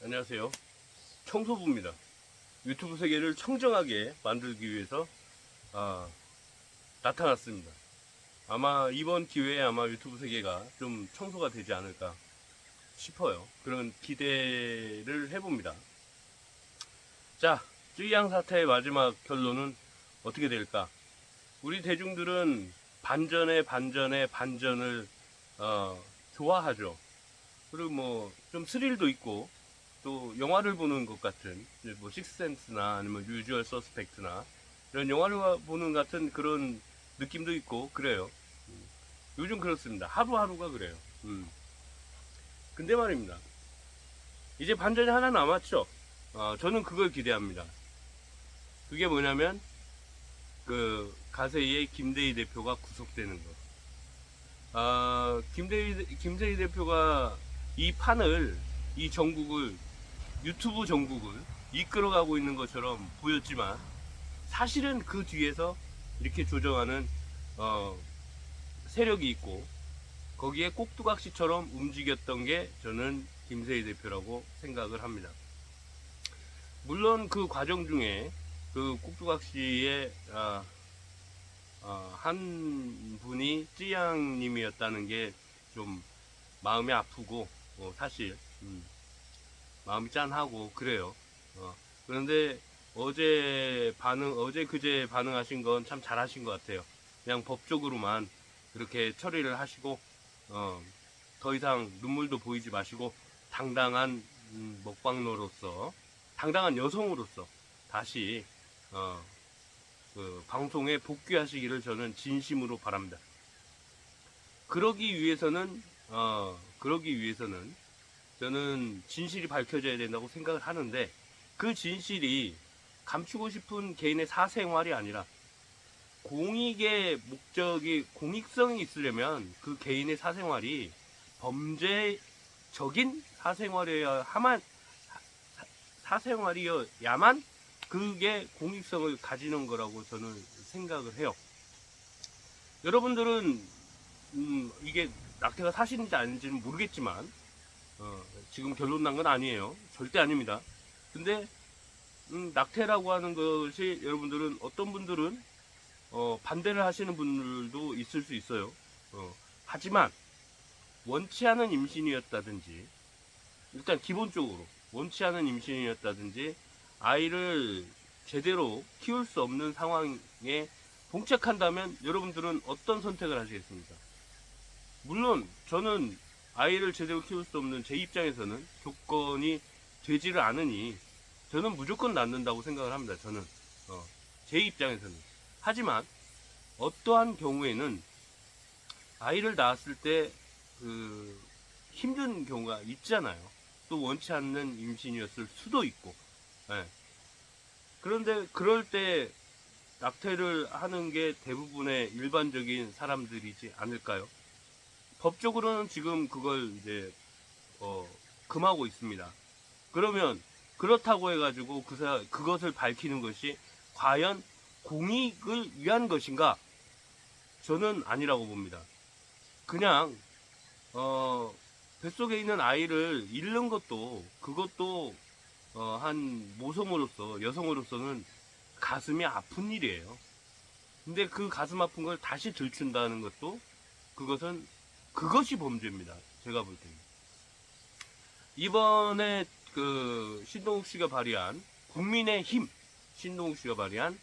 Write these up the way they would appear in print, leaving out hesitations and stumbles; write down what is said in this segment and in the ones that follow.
안녕하세요. 청소부입니다. 유튜브 세계를 청정하게 만들기 위해서 나타났습니다. 아마 이번 기회에 아마 유튜브 세계가 좀 청소가 되지 않을까 싶어요. 그런 기대를 해봅니다. 자, 쯔이양 사태의 마지막 결론은 어떻게 될까? 우리 대중들은 반전을 좋아하죠. 그리고 뭐 좀 스릴도 있고 또 영화를 보는 것 같은 뭐 식스센스나 아니면 유주얼 서스펙트나 이런 영화를 보는 같은 그런 느낌도 있고 그래요. 요즘 그렇습니다. 하루하루가 그래요. 근데 말입니다. 이제 반전이 하나 남았죠. 저는 그걸 기대합니다. 그게 뭐냐면 그 가세이의 김대희 대표가 구속되는 거. 김대희 대표가 이 전국을 유튜브 전국을 이끌어가고 있는 것처럼 보였지만 사실은 그 뒤에서 이렇게 조정하는 세력이 있고 거기에 꼭두각시처럼 움직였던 게 저는 김세희 대표라고 생각을 합니다. 물론 그 과정 중에 그 꼭두각시의 한 분이 찌양님이었다는 게 좀 마음이 아프고 사실 마음이 짠하고 그래요. 그런데 어제 그제 반응하신 건 참 잘하신 것 같아요. 그냥 법적으로만 그렇게 처리를 하시고 더 이상 눈물도 보이지 마시고 당당한 먹방러로서 당당한 여성으로서 다시 그 방송에 복귀하시기를 저는 진심으로 바랍니다. 그러기 위해서는 저는 진실이 밝혀져야 된다고 생각을 하는데 그 진실이 감추고 싶은 개인의 사생활이 아니라 공익성이 있으려면 그 개인의 사생활이 범죄적인 사생활이어야만 그게 공익성을 가지는 거라고 저는 생각을 해요. 여러분들은 이게 낙태가 사실인지 아닌지는 모르겠지만 지금 결론 난 건 아니에요. 절대 아닙니다. 근데 낙태라고 하는 것이 여러분들은 어떤 분들은 반대를 하시는 분들도 있을 수 있어요. 하지만 원치 않은 임신이었다든지 일단 기본적으로 원치 않은 임신이었다든지 아이를 제대로 키울 수 없는 상황에 봉착한다면 여러분들은 어떤 선택을 하시겠습니까? 물론 저는 아이를 제대로 키울 수 없는 제 입장에서는 조건이 되지를 않으니 저는 무조건 낳는다고 생각을 합니다. 저는 제 입장에서는. 하지만 어떠한 경우에는 아이를 낳았을 때 그 힘든 경우가 있잖아요. 또 원치 않는 임신이었을 수도 있고. 예. 그런데 그럴 때 낙태를 하는 게 대부분의 일반적인 사람들이지 않을까요? 법적으로는 지금 그걸 이제 금하고 있습니다. 그러면 그렇다고 해가지고 그것을 밝히는 것이 과연 공익을 위한 것인가? 저는 아니라고 봅니다. 그냥 뱃속에 있는 아이를 잃는 것도 그것도 한 여성으로서는 가슴이 아픈 일이에요. 근데 그 가슴 아픈 걸 다시 들춘다는 것도 그것이 범죄입니다. 제가 볼 때는. 이번에 그 신동욱 씨가 발의한 국민의힘 신동욱 씨가 발의한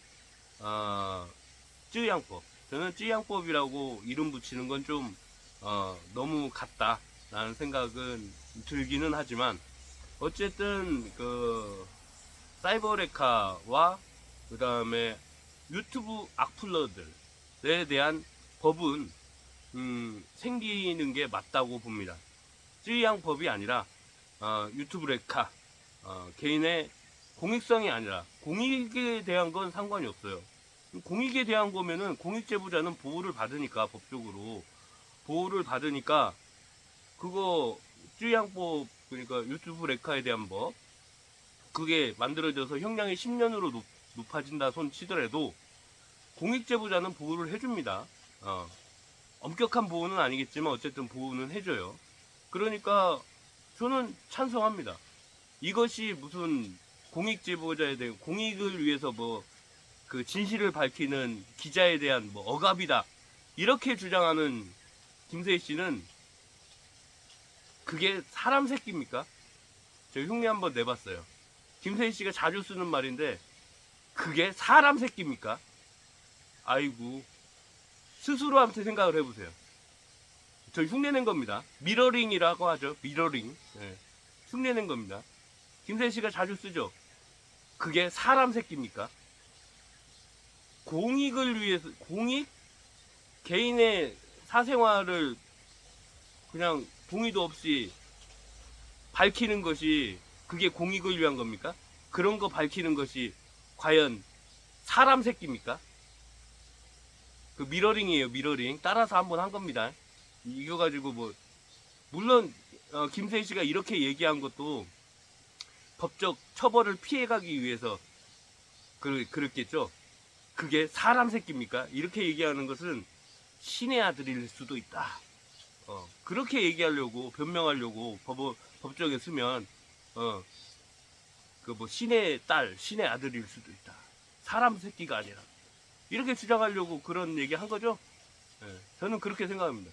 쯔양법. 저는 쯔양법이라고 이름 붙이는 건 좀 너무 같다라는 생각은 들기는 하지만 어쨌든 그 사이버레카와 그 다음에 유튜브 악플러들에 대한 법은 생기는 게 맞다고 봅니다. 쯔양법이 아니라 유튜브 레카 개인의 공익성이 아니라 공익에 대한 건 상관이 없어요. 공익에 대한 거면은 공익제보자는 보호를 받으니까 법적으로 보호를 받으니까 그거 쯔양법 그러니까 유튜브 레카에 대한 법 그게 만들어져서 형량이 10년으로 높아진다 손 치더라도 공익제보자는 보호를 해줍니다. 엄격한 보호는 아니겠지만 어쨌든 보호는 해줘요. 그러니까 저는 찬성합니다. 이것이 무슨 공익 제보자에 대한 공익을 위해서 뭐 그 진실을 밝히는 기자에 대한 뭐 억압이다 이렇게 주장하는 김세희 씨는 그게 사람 새끼입니까? 저 흉내 한번 내봤어요. 김세희 씨가 자주 쓰는 말인데 그게 사람 새끼입니까? 아이고, 스스로한테 생각을 해보세요. 저 흉내낸 겁니다. 미러링이라고 하죠. 미러링. 네. 흉내낸 겁니다. 김세희 씨가 자주 쓰죠. 그게 사람 새끼입니까? 공익을 위해서, 공익? 개인의 사생활을 그냥 동의도 없이 밝히는 것이 그게 공익을 위한 겁니까? 그런 거 밝히는 것이 과연 사람 새끼입니까? 그 미러링이에요, 미러링. 따라서 한번 한 겁니다. 이거 가지고 뭐, 물론, 김세희 씨가 이렇게 얘기한 것도 법적 처벌을 피해가기 위해서 그랬겠죠. 그게 사람 새끼입니까? 이렇게 얘기하는 것은 신의 아들일 수도 있다. 그렇게 얘기하려고, 변명하려고 법정에 쓰면, 그 뭐 신의 딸, 신의 아들일 수도 있다. 사람 새끼가 아니라. 이렇게 주장하려고 그런 얘기 한 거죠. 저는 그렇게 생각합니다.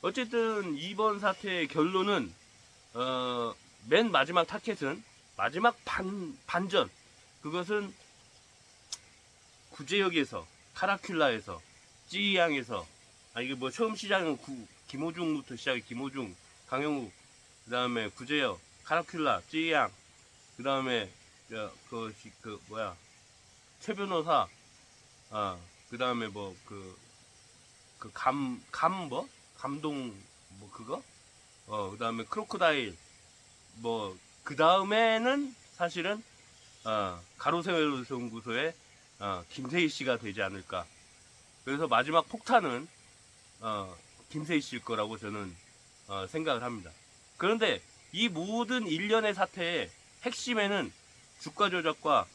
어쨌든 이번 사태의 결론은, 맨 마지막 타켓은, 마지막 반전. 그것은 구제역에서, 카라큘라에서, 찌양에서, 이게 뭐 처음 시작은 김호중부터 시작해. 김호중, 강영욱, 그 다음에 구제역, 카라큘라, 찌양, 그 다음에 최 변호사, 그 다음에 뭐 감동 그거, 그 다음에 크로커다일, 그 다음에는 사실은 가로세로 연구소의 김세희 씨가 되지 않을까. 그래서 마지막 폭탄은 김세희 씨일 거라고 저는 생각을 합니다. 그런데 이 모든 일련의 사태의 핵심에는 주가 조작과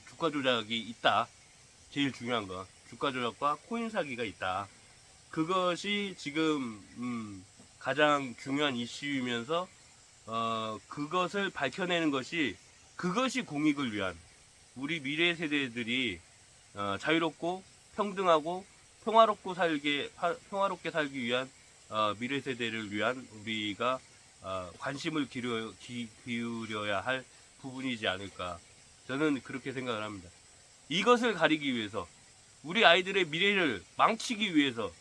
주가 조작이 있다. 제일 중요한 거, 주가 조작과 코인 사기가 있다. 그것이 지금 가장 중요한 이슈이면서 그것을 밝혀내는 것이, 그것이 공익을 위한, 우리 미래 세대들이 자유롭고 평등하고 평화롭게 살기 위한 미래 세대를 위한 우리가 관심을 기울여야 할 부분이지 않을까. 저는 그렇게 생각을 합니다. 이것을 가리기 위해서, 우리 아이들의 미래를 망치기 위해서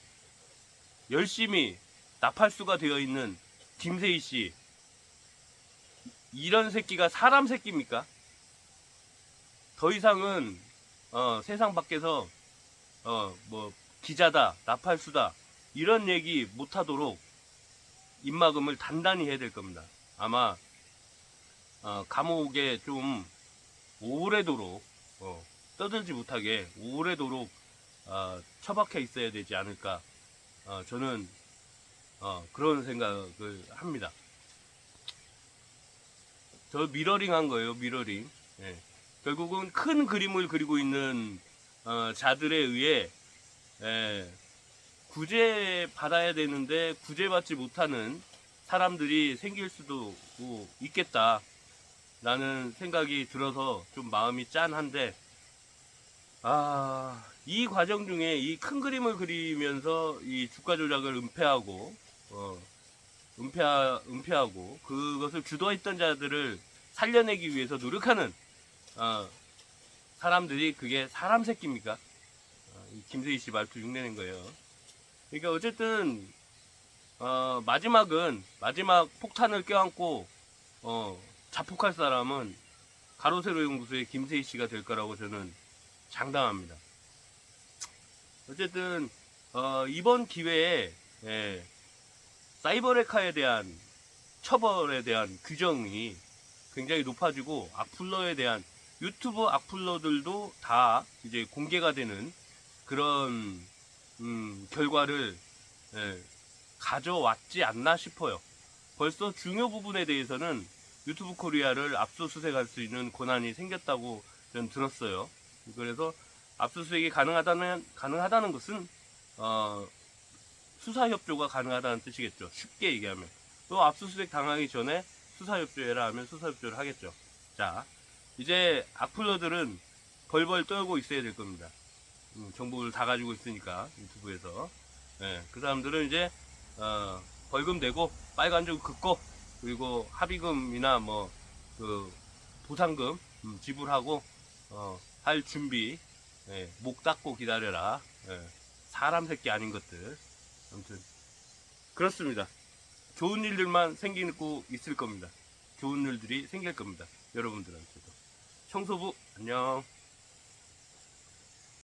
열심히 나팔수가 되어 있는 김세희 씨, 이런 새끼가 사람 새끼입니까? 더 이상은 세상 밖에서 뭐 기자다, 나팔수다 이런 얘기 못하도록 입막음을 단단히 해야 될 겁니다. 아마 감옥에 좀 오래도록 떠들지 못하게 오래도록 처박혀 있어야 되지 않을까. 저는 그런 생각을 합니다. 저 미러링 한 거예요, 미러링. 예. 결국은 큰 그림을 그리고 있는 자들에 의해 구제받아야 되는데 구제받지 못하는 사람들이 생길 수도 있겠다 라는 생각이 들어서 좀 마음이 짠한데, 이 과정 중에 이 큰 그림을 그리면서 이 주가 조작을 은폐하고 그것을 주도했던 자들을 살려내기 위해서 노력하는 사람들이 그게 사람 새끼입니까? 김세희 씨 말투 흉내낸 거예요. 그러니까 어쨌든 마지막 폭탄을 껴안고 자폭할 사람은 가로세로 연구소의 김세희 씨가 될 거라고 저는 장담합니다. 어쨌든 이번 기회에 사이버레카에 대한 처벌에 대한 규정이 굉장히 높아지고, 악플러에 대한 유튜브 악플러들도 다 이제 공개가 되는 그런 결과를 가져왔지 않나 싶어요. 벌써 중요 부분에 대해서는 유튜브 코리아를 압수수색할 수 있는 권한이 생겼다고 저는 들었어요. 그래서 압수수색이 가능하다는 것은 수사협조가 가능하다는 뜻이겠죠. 쉽게 얘기하면. 또 압수수색 당하기 전에 수사협조해라 하면 수사협조를 하겠죠. 자, 이제 악플러들은 벌벌 떨고 있어야 될 겁니다. 정보를 다 가지고 있으니까 유튜브에서. 예, 그 사람들은 이제 벌금 내고 빨간줄 긋고 그리고 합의금이나 뭐 그 보상금 지불하고 할 준비. 예, 목 닫고 기다려라. 예, 사람 새끼 아닌 것들. 아무튼 그렇습니다. 좋은 일들만 생기고 있을 겁니다. 좋은 일들이 생길 겁니다. 여러분들한테도. 청소부 안녕.